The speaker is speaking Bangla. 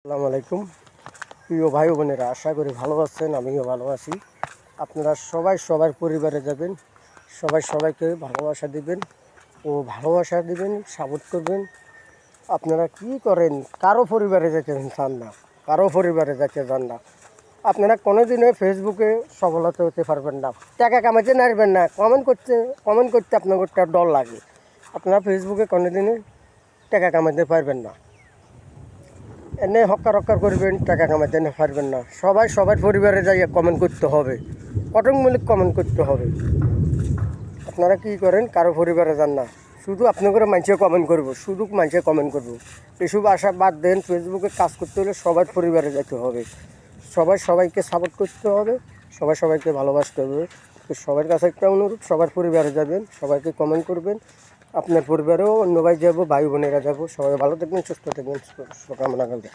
আসসালামু আলাইকুম প্রিয় ভাই বোনেরা, আশা করি ভালো আছেন। আমিও ভালো আছি। আপনারা সবাই সবার পরিবারে যাবেন, সবাই সবাইকে ভালোবাসা দিবেন সাপোর্ট করবেন। আপনারা কি করেন? কারো পরিবারে যেতে চান না, কারো পরিবারে যেতে চান না। আপনারা কোনোদিনও ফেসবুকে সফলতা হতে পারবেন না, টাকা কামাইতে নারবেন না। কমেন্ট করতে আপনার একটা ডর লাগে। আপনারা ফেসবুকে কোনোদিনই টাকা কামাইতে পারবেন না। এনে হক্কা করবেন, টাকা কামাইতে পারবেন না। সবাই সবার পরিবারে যাইয়া কমেন্ট করতে হবে, গঠনমূলক কমেন্ট করতে হবে। আপনারা কি করেন? কারো পরিবারে যান না, শুধু আপনাদের মানুষে কমেন্ট করবো, শুধু মানুষে কমেন্ট করবো। এসব আশা বাদ দেন। ফেসবুকে কাজ করতে হলে সবার পরিবারে যেতে হবে, সবাই সবাইকে সাপোর্ট করতে হবে, সবাই সবাইকে ভালোবাসতে হবে। তো সবার কাছে একটা অনুরোধ, সবার পরিবারে যাবেন, সবাইকে কমেন্ট করবেন। আপনার পরিবারেও অন্য ভাই যাবো, ভাই বোনেরা যাবো। সবাই ভালো থাকবেন, সুস্থ থাকবেন, শুভকামনা করবেন।